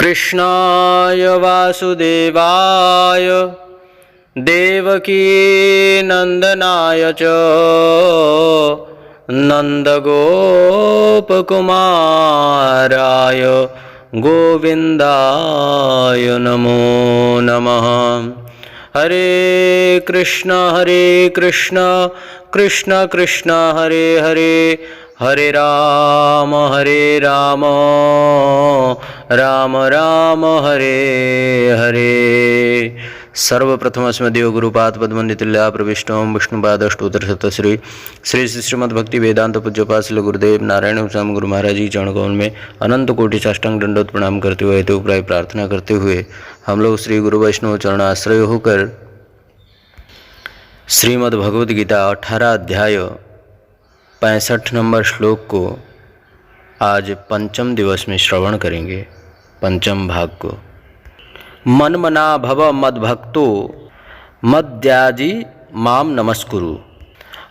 कृष्णाय वासुदेवाय देवकी नंदनाय च नंदगोपकुमाराय गोविंदाय नमो नमः। हरे कृष्ण कृष्ण कृष्ण हरे हरे, हरे राम राम राम हरे हरे। सर्वप्रथम अस्मदीय गुरुपाद पद्मनितल्या प्रविष्टों विष्णुपादष्टोत्तरशतश्री श्री श्रीमद्भक्ति वेदांत पूज्यपाद श्री गुरुदेव नारायण स्वामी गुरु महाराज जी चरण कमल में अनंत कोटि साष्टांग दंडोत प्रणाम करते हुए हेतुप्राय प्रार्थना करते हुए हम लोग श्री गुरु वैष्णव चरण आश्रय होकर श्रीमद् भगवद गीता 18 अध्याय 65 नंबर श्लोक को आज पंचम दिवस में श्रवण करेंगे, पंचम भाग को। मनमना भव मद्भक्तो मद्याजी माम नमस्कुरु,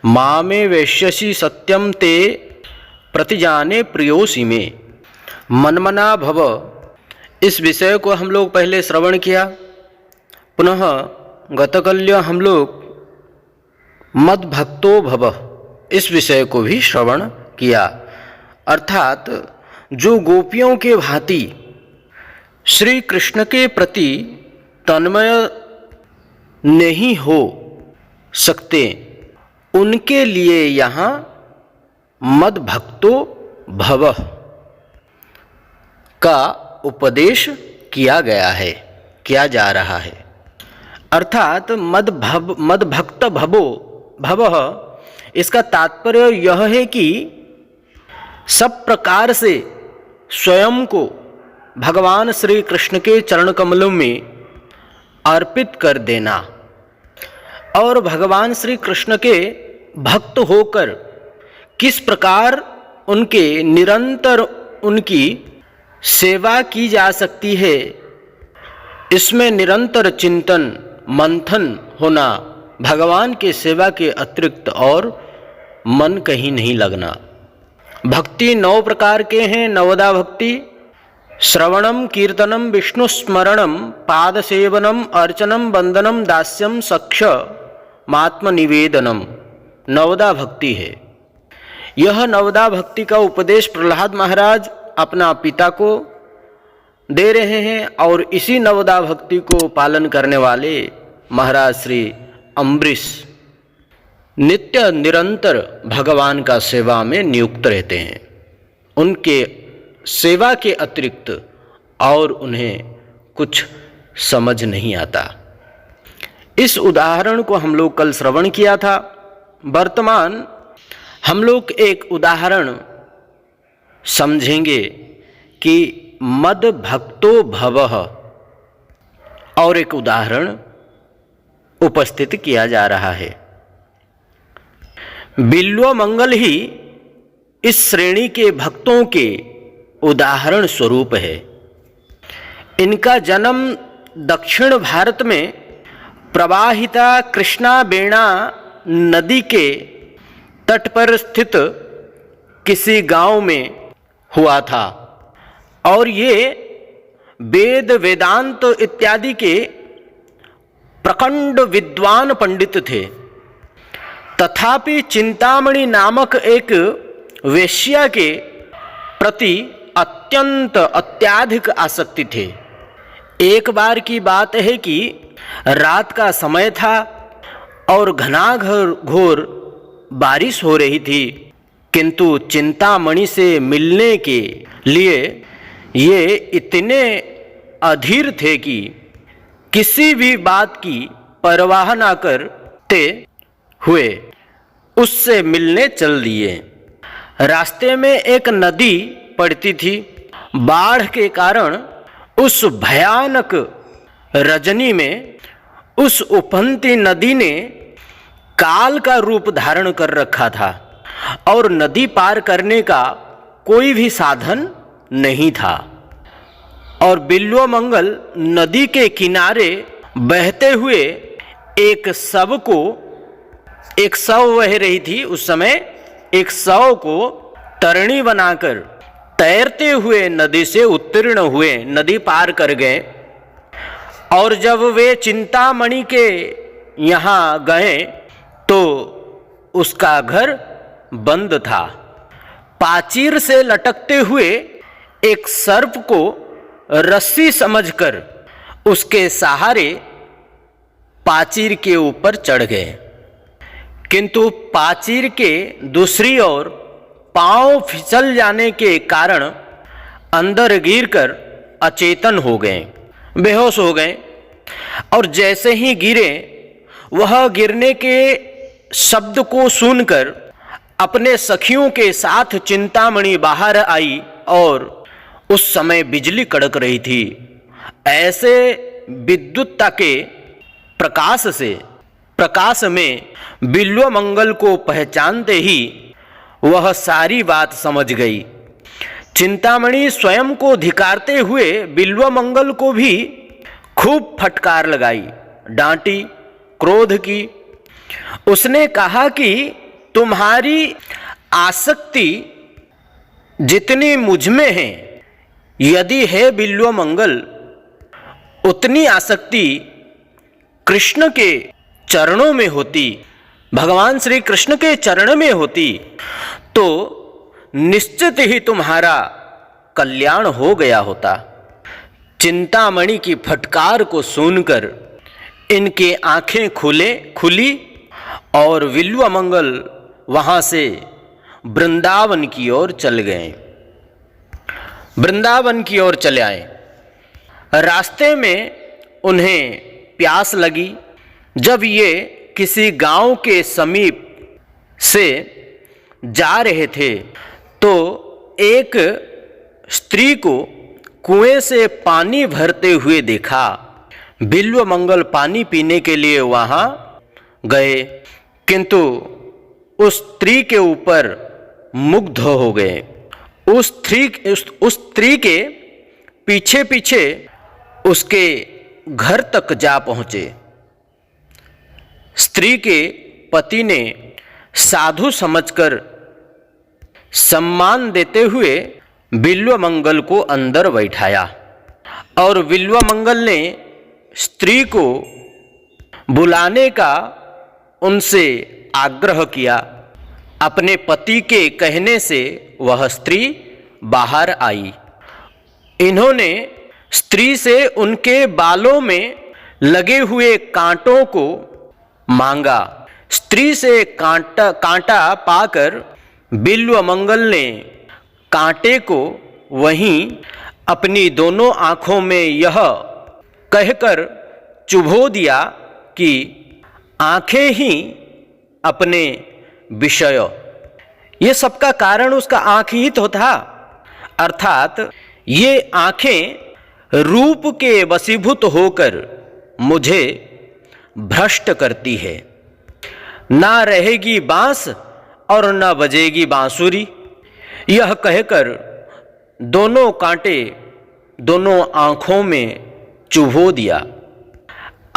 मामे वेश्यसि सत्यम ते प्रतिजाने प्रियोसि में। मनमना भव, इस विषय को हम लोग पहले श्रवण किया। पुनः गतकल्य हम लोग मद्भक्तो भव इस विषय को भी श्रवण किया। अर्थात जो गोपियों के भांति श्री कृष्ण के प्रति तन्मय नहीं हो सकते, उनके लिए यहाँ मद्भक्तो भव का उपदेश किया गया है, किया जा रहा है। अर्थात मद्भक्त भवः, इसका तात्पर्य यह है कि सब प्रकार से स्वयं को भगवान श्री कृष्ण के चरण कमलों में अर्पित कर देना और भगवान श्री कृष्ण के भक्त होकर किस प्रकार उनके निरंतर उनकी सेवा की जा सकती है, इसमें निरंतर चिंतन मंथन होना, भगवान के सेवा के अतिरिक्त और मन कहीं नहीं लगना। भक्ति 9 प्रकार के हैं। नवदा भक्ति: श्रवणम कीर्तनम विष्णु स्मरणम पाद सेवनम अर्चनम वंदनम दास्यम सख्य मात्म निवेदनम, नवदा भक्ति है। यह नवदा भक्ति का उपदेश प्रहलाद महाराज अपना पिता को दे रहे हैं और इसी नवदा भक्ति को पालन करने वाले महाराज श्री अम्बरीश नित्य निरंतर भगवान का सेवा में नियुक्त रहते हैं। उनके सेवा के अतिरिक्त और उन्हें कुछ समझ नहीं आता। इस उदाहरण को हम लोग कल श्रवण किया था। वर्तमान हम लोग एक उदाहरण समझेंगे कि मद भक्तो भवः, और एक उदाहरण उपस्थित किया जा रहा है। बिल्व मंगल ही इस श्रेणी के भक्तों के उदाहरण स्वरूप है। इनका जन्म दक्षिण भारत में प्रवाहिता कृष्णा बेणा नदी के तट पर स्थित किसी गांव में हुआ था और ये वेद वेदांत इत्यादि के प्रखंड विद्वान पंडित थे। तथापि चिंतामणि नामक एक वेश्या के प्रति अत्यंत अत्याधिक आसक्ति थे। एक बार की बात है कि रात का समय था और घोर बारिश हो रही थी, किंतु चिंतामणि से मिलने के लिए ये इतने अधीर थे कि किसी भी बात की परवाह न करते हुए उससे मिलने चल दिए। रास्ते में एक नदी पड़ती थी। बाढ़ के कारण उस भयानक रजनी में उस उफनती नदी ने काल का रूप धारण कर रखा था और नदी पार करने का कोई भी साधन नहीं था। और बिल्व मंगल नदी के किनारे बहते हुए एक शव बह रही थी। उस समय एक शव को तरणी बनाकर तैरते हुए नदी से उत्तीर्ण हुए, नदी पार कर गए। और जब वे चिंतामणि के यहाँ गए तो उसका घर बंद था। पाचीर से लटकते हुए एक सर्प को रस्सी समझकर उसके सहारे पाचीर के ऊपर चढ़ गए, किंतु पाचीर के दूसरी ओर पांव फिसल जाने के कारण अंदर गिरकर अचेतन हो गए, बेहोश हो गए। और जैसे ही गिरे, वह गिरने के शब्द को सुनकर अपने सखियों के साथ चिंतामणि बाहर आई और उस समय बिजली कड़क रही थी। ऐसे विद्युतता के प्रकाश में बिल्वमंगल को पहचानते ही वह सारी बात समझ गई। चिंतामणि स्वयं को धिक्कारते हुए बिल्वमंगल को भी खूब फटकार लगाई, डांटी, क्रोध की। उसने कहा कि तुम्हारी आसक्ति जितनी मुझ में है, यदि है बिल्वमंगल, उतनी आसक्ति कृष्ण के चरणों में होती, भगवान श्री कृष्ण के चरण में होती, तो निश्चित ही तुम्हारा कल्याण हो गया होता। चिंतामणि की फटकार को सुनकर इनके आंखें खुली और बिल्वमंगल वहां से वृंदावन की ओर चल गए, वृंदावन की ओर चले आए। रास्ते में उन्हें प्यास लगी। जब ये किसी गांव के समीप से जा रहे थे तो एक स्त्री को कुएं से पानी भरते हुए देखा। बिल्वमंगल पानी पीने के लिए वहां गए, किंतु उस स्त्री के ऊपर मुग्ध हो गए। उस स्त्री के पीछे पीछे उसके घर तक जा पहुंचे। स्त्री के पति ने साधु समझकर सम्मान देते हुए बिल्वमंगल को अंदर बैठाया और बिल्वमंगल ने स्त्री को बुलाने का उनसे आग्रह किया। अपने पति के कहने से वह स्त्री बाहर आई। इन्होंने स्त्री से उनके बालों में लगे हुए कांटों को मांगा। स्त्री से कांटा पाकर बिल्वमंगल ने कांटे को वहीं अपनी दोनों आंखों में यह कहकर चुभो दिया कि आंखें ही अपने विषय, ये सबका कारण उसका आंख ही तो था। अर्थात ये आंखें रूप के वशीभूत होकर मुझे भ्रष्ट करती है। ना रहेगी बांस और न बजेगी बांसुरी, यह कहकर दोनों कांटे दोनों आंखों में चुभो दिया।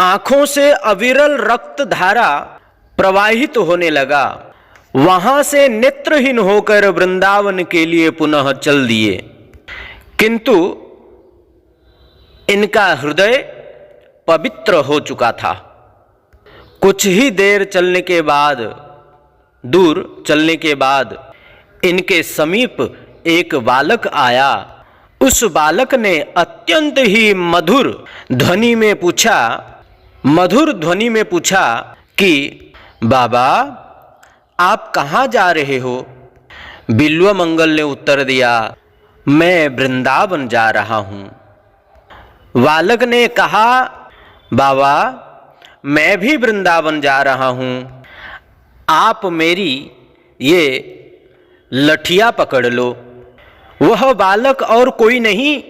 आंखों से अविरल रक्त धारा प्रवाहित होने लगा। वहां से नेत्रहीन होकर वृंदावन के लिए पुनः चल दिए, किंतु इनका हृदय पवित्र हो चुका था। कुछ ही देर दूर चलने के बाद इनके समीप एक बालक आया। उस बालक ने अत्यंत ही मधुर ध्वनि में पूछा कि बाबा, आप कहाँ जा रहे हो? बिल्वमंगल ने उत्तर दिया, मैं वृंदावन जा रहा हूँ। बालक ने कहा, बाबा, मैं भी वृंदावन जा रहा हूँ, आप मेरी ये लठिया पकड़ लो। वह बालक और कोई नहीं,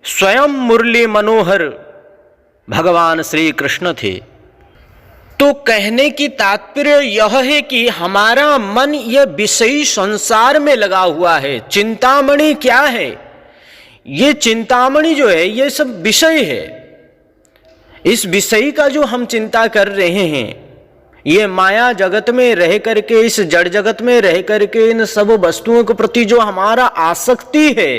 स्वयं मुरली मनोहर भगवान श्री कृष्ण थे। तो कहने की तात्पर्य यह है कि हमारा मन यह विषयी संसार में लगा हुआ है। चिंतामणि क्या है? ये चिंतामणि जो है, ये सब विषय है। इस विषय का जो हम चिंता कर रहे हैं, ये माया जगत में रह करके, इस जड़ जगत में रह करके इन सब वस्तुओं के प्रति जो हमारा आसक्ति है,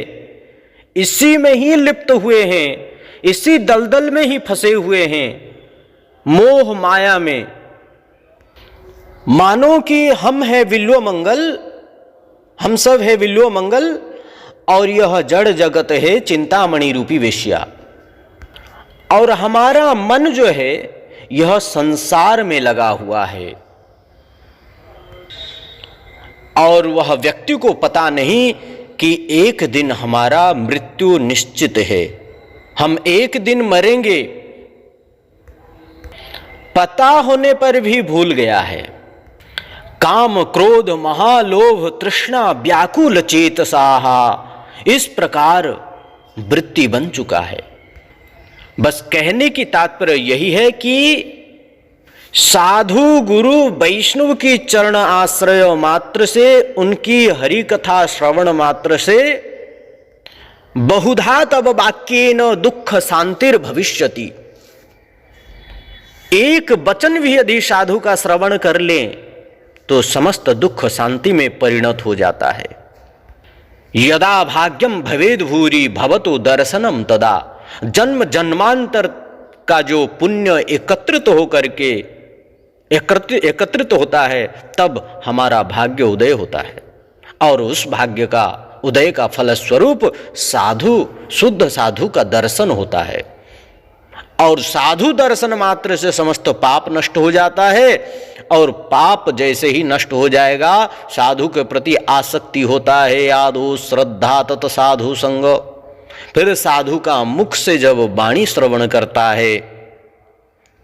इसी में ही लिप्त हुए हैं, इसी दलदल में ही फंसे हुए हैं, मोह माया में। मानो कि हम है विल्व मंगल, हम सब है विल्व मंगल, और यह जड़ जगत है चिंतामणि रूपी वेश्या, और हमारा मन जो है यह संसार में लगा हुआ है। और वह व्यक्ति को पता नहीं कि एक दिन हमारा मृत्यु निश्चित है, हम एक दिन मरेंगे, पता होने पर भी भूल गया है। काम क्रोध महालोभ तृष्णा व्याकुल चेतसाहा, इस प्रकार वृत्ति बन चुका है। बस कहने की तात्पर्य यही है कि साधु गुरु वैष्णव की चरण आश्रय मात्र से, उनकी हरि कथा श्रवण मात्र से बहुधा तब वाक्येन दुख शांतिर भविष्यति। एक वचन भी यदि साधु का श्रवण कर लें तो समस्त दुख शांति में परिणत हो जाता है। यदा भाग्यम भवेद भूरि भवतो दर्शनम तदा, जन्म जन्मांतर का जो पुण्य एकत्रित होकर के एकत्रित होता है, तब हमारा भाग्य उदय होता है। और उस भाग्य का उदय का फलस्वरूप साधु, शुद्ध साधु का दर्शन होता है। और साधु दर्शन मात्र से समस्त पाप नष्ट हो जाता है, और पाप जैसे ही नष्ट हो जाएगा, साधु के प्रति आसक्ति होता है, आदो श्रद्धा तत् साधु संग। फिर साधु का मुख से जब वाणी श्रवण करता है,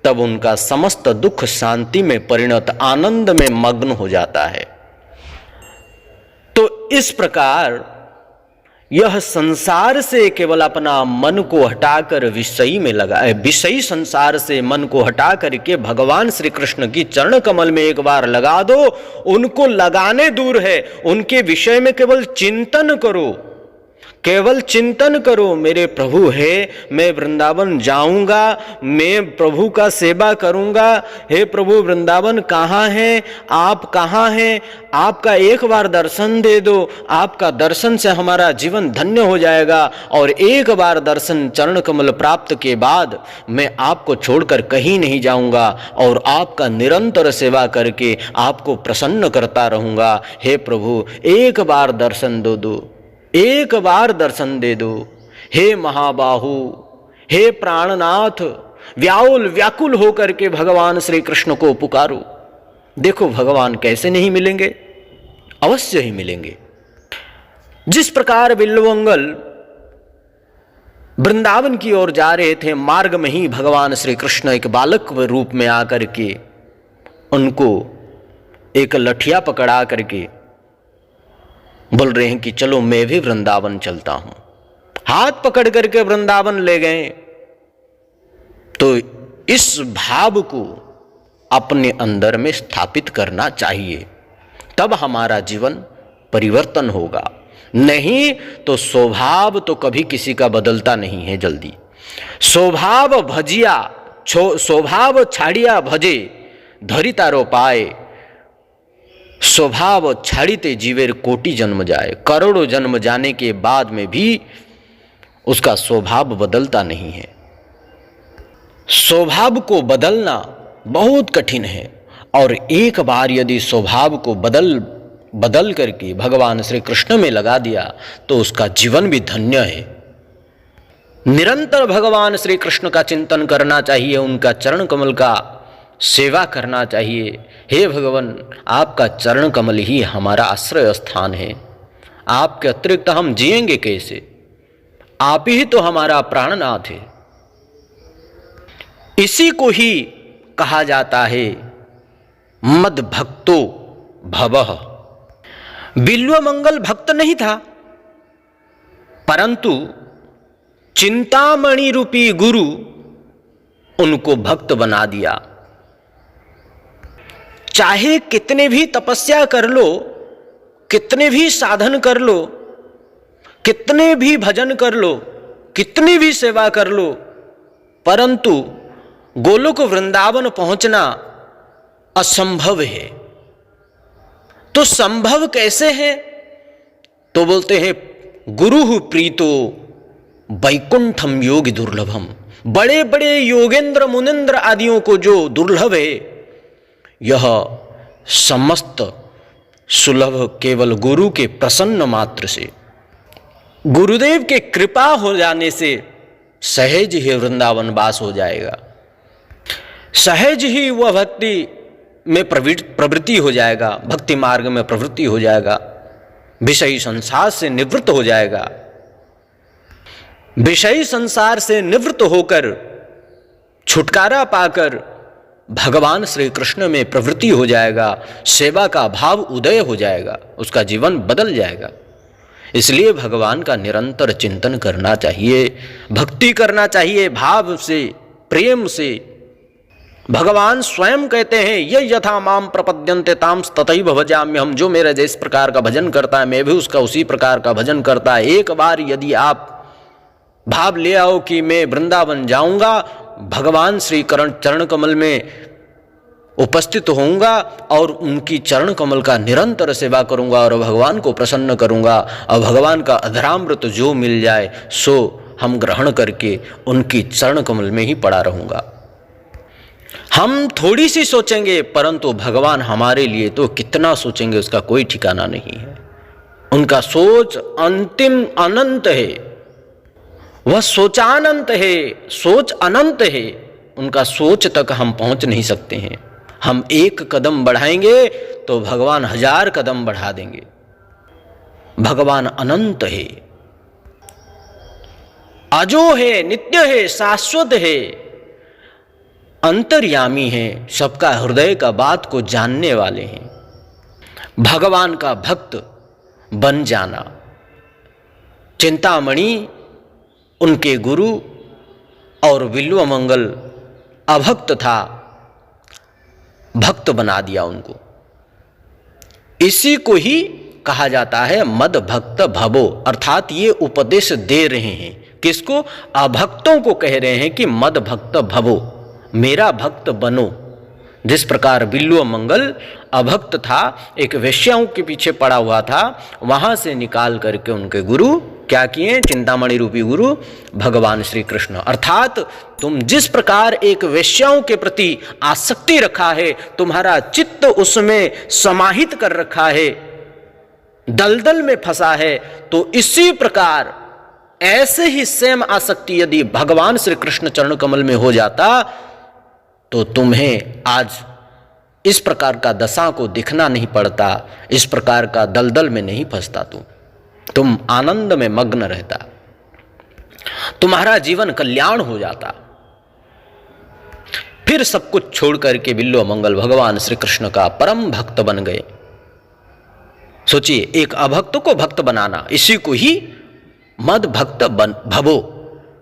तब उनका समस्त दुख शांति में परिणत आनंद में मग्न हो जाता है। तो इस प्रकार यह संसार से केवल अपना मन को हटाकर विषयी में लगा, विषयी संसार से मन को हटा करके भगवान श्री कृष्ण की चरण कमल में एक बार लगा दो। उनको लगाने दूर है, उनके विषय में केवल चिंतन करो, केवल चिंतन करो। मेरे प्रभु है, मैं वृंदावन जाऊंगा, मैं प्रभु का सेवा करूंगा। हे प्रभु, वृंदावन कहाँ है, आप कहाँ हैं, आपका एक बार दर्शन दे दो। आपका दर्शन से हमारा जीवन धन्य हो जाएगा, और एक बार दर्शन चरण कमल प्राप्त के बाद मैं आपको छोड़कर कहीं नहीं जाऊंगा, और आपका निरंतर सेवा करके आपको प्रसन्न करता रहूंगा। हे प्रभु, एक बार दर्शन दो, एक बार दर्शन दे दो। हे महाबाहु, हे प्राणनाथ, व्याकुल होकर के भगवान श्री कृष्ण को पुकारो। देखो भगवान कैसे नहीं मिलेंगे, अवश्य ही मिलेंगे। जिस प्रकार बिल्वमंगल वृंदावन की ओर जा रहे थे, मार्ग में ही भगवान श्री कृष्ण एक बालक रूप में आकर के उनको एक लठिया पकड़ा करके बोल रहे हैं कि चलो मैं भी वृंदावन चलता हूं। हाथ पकड़ करके वृंदावन ले गए। तो इस भाव को अपने अंदर में स्थापित करना चाहिए, तब हमारा जीवन परिवर्तन होगा। नहीं तो स्वभाव तो कभी किसी का बदलता नहीं है जल्दी। स्वभाव भजिया स्वभाव छाड़िया भजे धरी तारो पाए, स्वभाव छाड़िते जीवेर कोटि जन्म जाए। करोड़ों जन्म जाने के बाद में भी उसका स्वभाव बदलता नहीं है। स्वभाव को बदलना बहुत कठिन है, और एक बार यदि स्वभाव को बदल करके भगवान श्री कृष्ण में लगा दिया तो उसका जीवन भी धन्य है। निरंतर भगवान श्री कृष्ण का चिंतन करना चाहिए, उनका चरण कमल का सेवा करना चाहिए। हे भगवान, आपका चरण कमल ही हमारा आश्रय स्थान है। आपके अतिरिक्त हम जिएंगे कैसे? आप ही तो हमारा प्राणनाथ है। इसी को ही कहा जाता है मद भक्तो भवः। बिल्वमंगल भक्त नहीं था, परंतु चिंतामणि रूपी गुरु उनको भक्त बना दिया। चाहे कितने भी तपस्या कर लो, कितने भी साधन कर लो, कितने भी भजन कर लो, कितनी भी सेवा कर लो, परंतु गोलोक वृंदावन पहुंचना असंभव है। तो संभव कैसे है? तो बोलते हैं गुरु प्रीतो वैकुंठम योगी दुर्लभम। बड़े बड़े योगेंद्र मुनिंद्र आदियों को जो दुर्लभ है, यह समस्त सुलभ केवल गुरु के प्रसन्न मात्र से, गुरुदेव के कृपा हो जाने से सहज ही वृंदावन वास हो जाएगा, सहज ही वह भक्ति में प्रवृत्ति हो जाएगा, भक्ति मार्ग में प्रवृत्ति हो जाएगा, विषयी संसार से निवृत्त हो जाएगा। विषयी संसार से निवृत्त होकर छुटकारा पाकर भगवान श्री कृष्ण में प्रवृत्ति हो जाएगा, सेवा का भाव उदय हो जाएगा, उसका जीवन बदल जाएगा। इसलिए भगवान का निरंतर चिंतन करना चाहिए, भक्ति करना चाहिए, भाव से, प्रेम से। भगवान स्वयं कहते हैं ये यथा माम प्रपद्यन्ते ताम तथैव भजाम्यहम्। जो मेरा जिस प्रकार का भजन करता है मैं भी उसका उसी प्रकार का भजन करता है। एक बार यदि आप भाव ले आओ कि मैं वृंदावन जाऊंगा, भगवान श्री चरण कमल में उपस्थित होऊंगा और उनकी चरण कमल का निरंतर सेवा करूंगा और भगवान को प्रसन्न करूंगा, और भगवान का अधरामृत जो मिल जाए सो हम ग्रहण करके उनकी चरण कमल में ही पड़ा रहूंगा। हम थोड़ी सी सोचेंगे, परंतु भगवान हमारे लिए तो कितना सोचेंगे उसका कोई ठिकाना नहीं है। उनका सोच अंतिम अनंत है, वह सोचानंत है, सोच अनंत है। उनका सोच तक हम पहुंच नहीं सकते हैं। हम एक कदम बढ़ाएंगे तो भगवान 1000 कदम बढ़ा देंगे। भगवान अनंत है, अजो है, नित्य है, शाश्वत है, अंतर्यामी है, सबका हृदय का बात को जानने वाले हैं। भगवान का भक्त बन जाना। चिंतामणि उनके गुरु और बिल्वमंगल अभक्त था, भक्त बना दिया उनको। इसी को ही कहा जाता है मद भक्त भवो, अर्थात ये उपदेश दे रहे हैं किसको? अभक्तों को कह रहे हैं कि मद भक्त भवो, मेरा भक्त बनो। जिस प्रकार बिल्वमंगल अभक्त था, एक वेश्याओं के पीछे पड़ा हुआ था, वहां से निकाल करके उनके गुरु क्या किए? चिंतामणि रूपी गुरु भगवान श्री कृष्ण। अर्थात तुम जिस प्रकार एक वेश्याओं के प्रति आसक्ति रखा है, तुम्हारा चित्त उसमें समाहित कर रखा है, दलदल में फंसा है, तो इसी प्रकार ऐसे ही सेम आसक्ति यदि भगवान श्री कृष्ण चरण कमल में हो जाता तो तुम्हें आज इस प्रकार का दशा को दिखना नहीं पड़ता, इस प्रकार का दलदल में नहीं फंसता, तुम आनंद में मग्न रहता, तुम्हारा जीवन कल्याण हो जाता। फिर सब कुछ छोड़ करके बिल्वमंगल भगवान श्री कृष्ण का परम भक्त बन गए। सोचिए, एक अभक्त को भक्त बनाना, इसी को ही मद भक्त भवो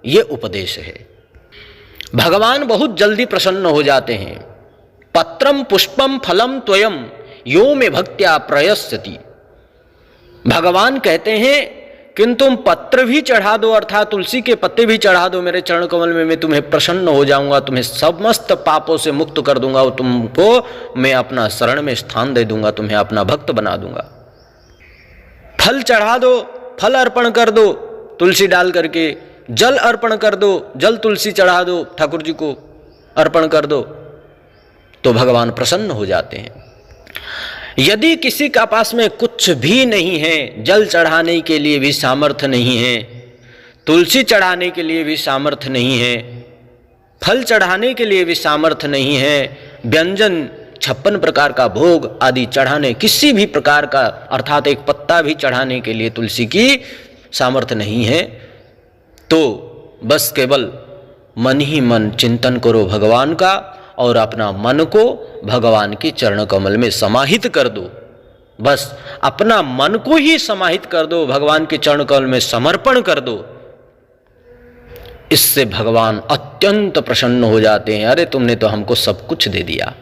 ये उपदेश है। भगवान बहुत जल्दी प्रसन्न हो जाते हैं। पत्रम पुष्पम फलम त्वयम यो में भक्त्या प्रयस्यति। भगवान कहते हैं कि तुम पत्र भी चढ़ा दो, अर्थात तुलसी के पत्ते भी चढ़ा दो मेरे चरण कमल में, मैं तुम्हें प्रसन्न हो जाऊंगा, तुम्हें समस्त पापों से मुक्त कर दूंगा और तुमको मैं अपना शरण में स्थान दे दूंगा, तुम्हें अपना भक्त बना दूंगा। फल चढ़ा दो, फल अर्पण कर दो, तुलसी डाल करके जल अर्पण कर दो, जल तुलसी चढ़ा दो, ठाकुर जी को अर्पण कर दो, तो भगवान प्रसन्न हो जाते हैं। यदि किसी का पास में कुछ भी नहीं है, जल चढ़ाने के लिए भी सामर्थ्य नहीं है, तुलसी चढ़ाने के लिए भी सामर्थ्य नहीं है, फल चढ़ाने के लिए भी सामर्थ्य नहीं है, व्यंजन 56 प्रकार का भोग आदि चढ़ाने किसी भी प्रकार का, अर्थात एक पत्ता भी चढ़ाने के लिए तुलसी की सामर्थ्य नहीं है, तो बस केवल मन ही मन चिंतन करो भगवान का और अपना मन को भगवान के चरण कमल में समाहित कर दो। बस अपना मन को ही समाहित कर दो, भगवान के चरण कमल में समर्पण कर दो। इससे भगवान अत्यंत प्रसन्न हो जाते हैं। अरे तुमने तो हमको सब कुछ दे दिया।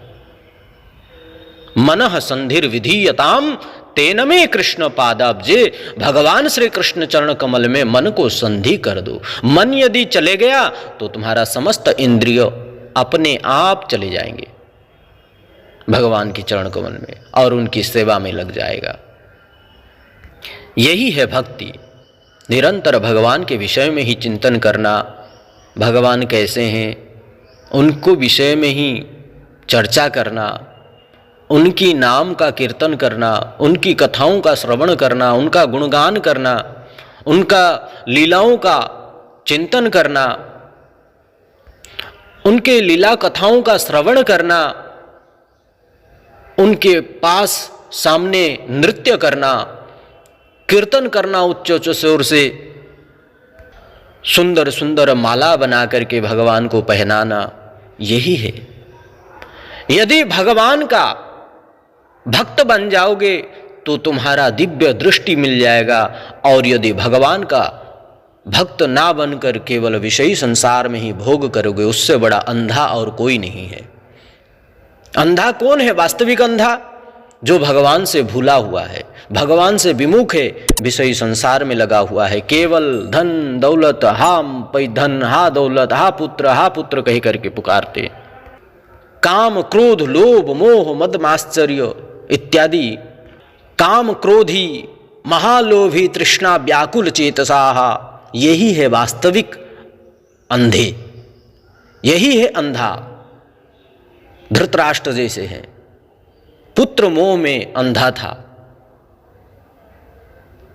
मनः संधिर विधीयताम तेन में कृष्ण पादाब्जे। भगवान श्री कृष्ण चरण कमल में मन को संधि कर दो। मन यदि चले गया तो तुम्हारा समस्त इंद्रिय अपने आप चले जाएंगे। भगवान की चरण कमल में और उनकी सेवा में लग जाएगा। यही है भक्ति। निरंतर भगवान के विषय में ही चिंतन करना, भगवान कैसे हैं उनको विषय में ही चर्चा करना, उनकी नाम का कीर्तन करना, उनकी कथाओं का श्रवण करना, उनका गुणगान करना, उनका लीलाओं का चिंतन करना, उनके लीला कथाओं का श्रवण करना, उनके पास सामने नृत्य करना, कीर्तन करना उच्च उच्च स्वर से, सुंदर सुंदर माला बना करके भगवान को पहनाना, यही है। यदि भगवान का भक्त बन जाओगे तो तुम्हारा दिव्य दृष्टि मिल जाएगा, और यदि भगवान का भक्त ना बनकर केवल विषयी संसार में ही भोग करोगे, उससे बड़ा अंधा और कोई नहीं है। अंधा कौन है? वास्तविक अंधा जो भगवान से भूला हुआ है, भगवान से विमुख है, विषयी संसार में लगा हुआ है, केवल धन दौलत, हाम पै धन, हा दौलत, हा पुत्र कह करके पुकारते। काम क्रोध लोभ मोह मद माश्चर्य इत्यादि काम क्रोधी महालोभी तृष्णा व्याकुल चेतसाहा, यही है वास्तविक अंधे, यही है अंधा। धृतराष्ट्र जैसे है, पुत्र मोह में अंधा था,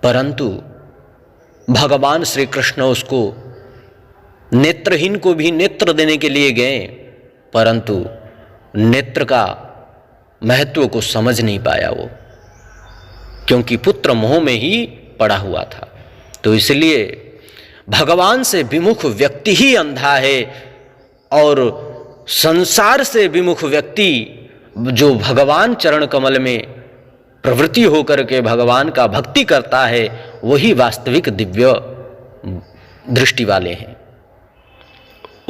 परंतु भगवान श्री कृष्ण उसको नेत्रहीन को भी नेत्र देने के लिए गए, परंतु नेत्र का महत्व को समझ नहीं पाया वो, क्योंकि पुत्र मोह में ही पड़ा हुआ था। तो इसलिए भगवान से विमुख व्यक्ति ही अंधा है, और संसार से विमुख व्यक्ति जो भगवान चरण कमल में प्रवृत्ति होकर के भगवान का भक्ति करता है, वही वास्तविक दिव्य दृष्टि वाले हैं,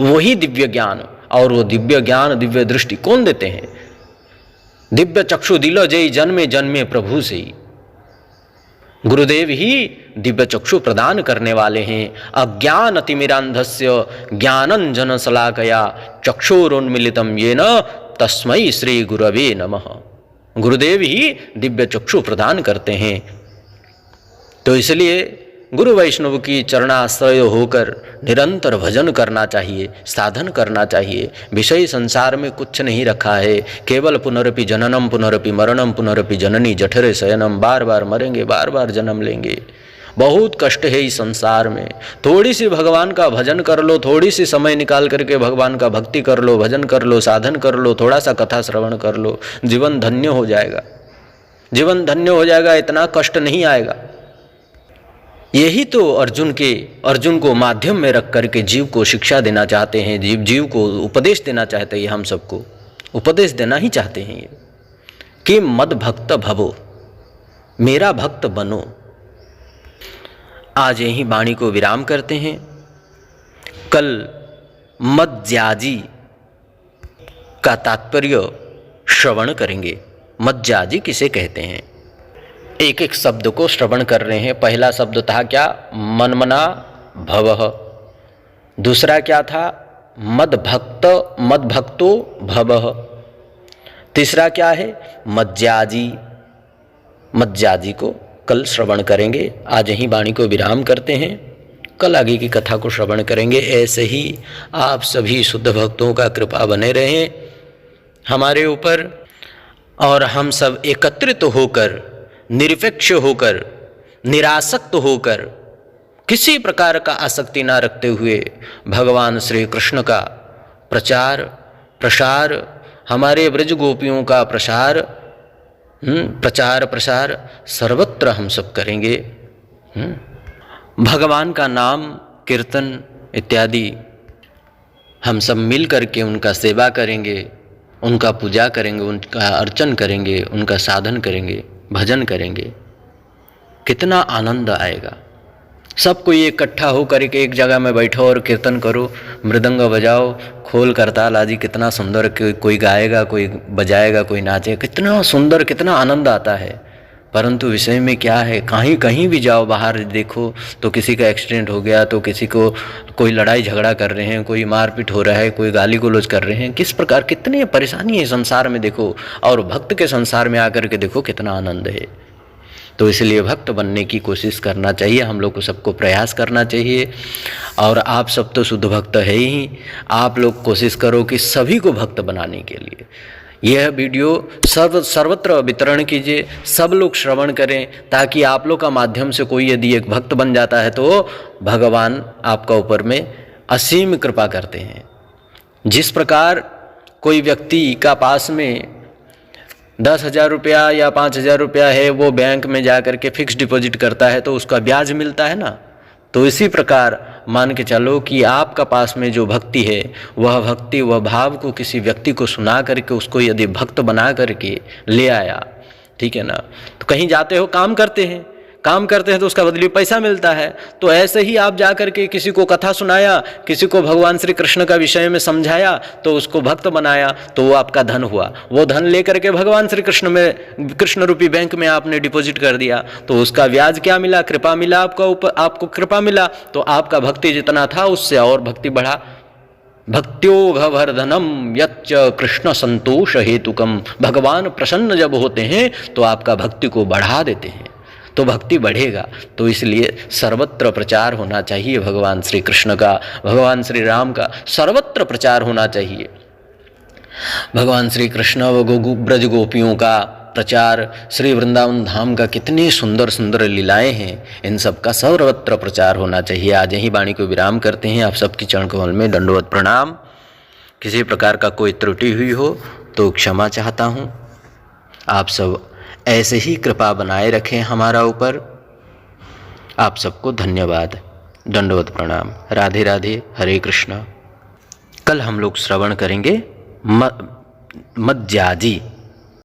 वही दिव्य ज्ञान। और वो दिव्य ज्ञान दिव्य दृष्टि कौन देते हैं? दिव्य चक्षु दिलो जय जन्मे जन्मे प्रभु से ही, गुरुदेव ही दिव्य चक्षु प्रदान करने वाले हैं। अज्ञान अतिमिरांधस्य ज्ञानंजन शलाकया चक्षुरोन्मिलितम येन तस्मै श्री गुरवे नमः। गुरुदेव ही दिव्य चक्षु प्रदान करते हैं। तो इसलिए गुरु वैष्णव की चरणाश्रय होकर निरंतर भजन करना चाहिए, साधन करना चाहिए। विषय संसार में कुछ नहीं रखा है, केवल पुनरपि जननम पुनरपि मरणम पुनरपि जननी जठरे शयनम, बार बार मरेंगे, बार बार जन्म लेंगे। बहुत कष्ट है इस संसार में। थोड़ी सी भगवान का भजन कर लो, थोड़ी सी समय निकाल करके भगवान का भक्ति कर लो, भजन कर लो, साधन कर लो, थोड़ा सा कथा श्रवण कर लो, जीवन धन्य हो जाएगा, जीवन धन्य हो जाएगा, इतना कष्ट नहीं आएगा। यही तो अर्जुन को माध्यम में रख करके जीव को शिक्षा देना चाहते हैं, जीव को उपदेश देना चाहते हैं। हम सबको उपदेश देना ही चाहते हैं ये कि मद भक्त भवो, मेरा भक्त बनो। आज यही वाणी को विराम करते हैं। कल मज्जाजी का तात्पर्य श्रवण करेंगे। मज्जाजी किसे कहते हैं? एक एक शब्द को श्रवण कर रहे हैं। पहला शब्द था क्या? मनमना भवः। दूसरा क्या था? मद्भक्तो भवः। तीसरा क्या है? मज्जाजी। मज्जाजी को कल श्रवण करेंगे। आज यही वाणी को विराम करते हैं, कल आगे की कथा को श्रवण करेंगे। ऐसे ही आप सभी शुद्ध भक्तों का कृपा बने रहे हमारे ऊपर, और हम सब एकत्रित होकर, निरपेक्ष होकर, निरासक्त होकर, किसी प्रकार का आसक्ति ना रखते हुए भगवान श्री कृष्ण का प्रचार प्रसार, हमारे ब्रज गोपियों का प्रसार प्रसार सर्वत्र हम सब करेंगे। भगवान का नाम कीर्तन इत्यादि हम सब मिल करके उनका सेवा करेंगे, उनका पूजा करेंगे, उनका अर्चन करेंगे, उनका साधन करेंगे, भजन करेंगे। कितना आनंद आएगा। सब कोई इकट्ठा हो करके एक जगह में बैठो और कीर्तन करो, मृदंग बजाओ, खोल करताल आदि। कितना सुंदर, कोई गाएगा, कोई बजाएगा, कोई नाचे, कितना सुंदर, कितना आनंद आता है। परंतु विषय में क्या है, कहीं कहीं भी जाओ, बाहर देखो तो किसी का एक्सीडेंट हो गया, तो किसी को कोई लड़ाई झगड़ा कर रहे हैं, कोई मारपीट हो रहा है, कोई गाली गलौज कर रहे हैं, किस प्रकार कितनी परेशानी है संसार में देखो, और भक्त के संसार में आकर के देखो कितना आनंद है। तो इसलिए भक्त बनने की कोशिश करना चाहिए, हम लोग को सबको प्रयास करना चाहिए। और आप सब तो शुद्ध भक्त है ही, आप लोग कोशिश करो कि सभी को भक्त बनाने के लिए यह वीडियो सर्वत्र वितरण कीजिए, सब लोग श्रवण करें, ताकि आप लोग का माध्यम से कोई यदि एक भक्त बन जाता है तो भगवान आपका ऊपर में असीम कृपा करते हैं। जिस प्रकार कोई व्यक्ति का पास में 10,000 रुपया या 5,000 रुपया है, वो बैंक में जा कर के फिक्स डिपॉजिट करता है तो उसका ब्याज मिलता है ना, तो इसी प्रकार मान के चलो कि आपका पास में जो भक्ति है, वह भक्ति, वह भाव को किसी व्यक्ति को सुना करके उसको यदि भक्त बना करके ले आया, ठीक है ना, तो कहीं जाते हो काम करते हैं तो उसका बदले पैसा मिलता है। तो ऐसे ही आप जा कर के किसी को कथा सुनाया, किसी को भगवान श्री कृष्ण का विषय में समझाया, तो उसको भक्त बनाया, तो वो आपका धन हुआ। वो धन लेकर के भगवान श्री कृष्ण में, कृष्ण रूपी बैंक में आपने डिपॉजिट कर दिया, तो उसका ब्याज क्या मिला, कृपा मिला आपका ऊपर, आपको कृपा मिला, तो आपका भक्ति जितना था उससे और भक्ति बढ़ा। भक्त्योघवर्धनम यच्च कृष्ण संतोष हेतुकम, भगवान प्रसन्न जब होते हैं तो आपका भक्ति को बढ़ा देते हैं, तो भक्ति बढ़ेगा। तो इसलिए सर्वत्र प्रचार होना चाहिए भगवान श्री कृष्ण का, भगवान श्री राम का सर्वत्र प्रचार होना चाहिए। भगवान श्री कृष्ण व ब्रज गोपियों का प्रचार, श्री वृंदावन धाम का कितनी सुंदर सुंदर लीलाएं हैं, इन सब का सर्वत्र प्रचार होना चाहिए। आज यही वाणी को विराम करते हैं। आप सबकी चरण कमल में दंडवत प्रणाम। किसी प्रकार का कोई त्रुटि हुई हो तो क्षमा चाहता हूँ। आप सब ऐसे ही कृपा बनाए रखें हमारा ऊपर। आप सबको धन्यवाद, दंडवत प्रणाम। राधे राधे, हरे कृष्णा। कल हम लोग श्रवण करेंगे मज्जाजी।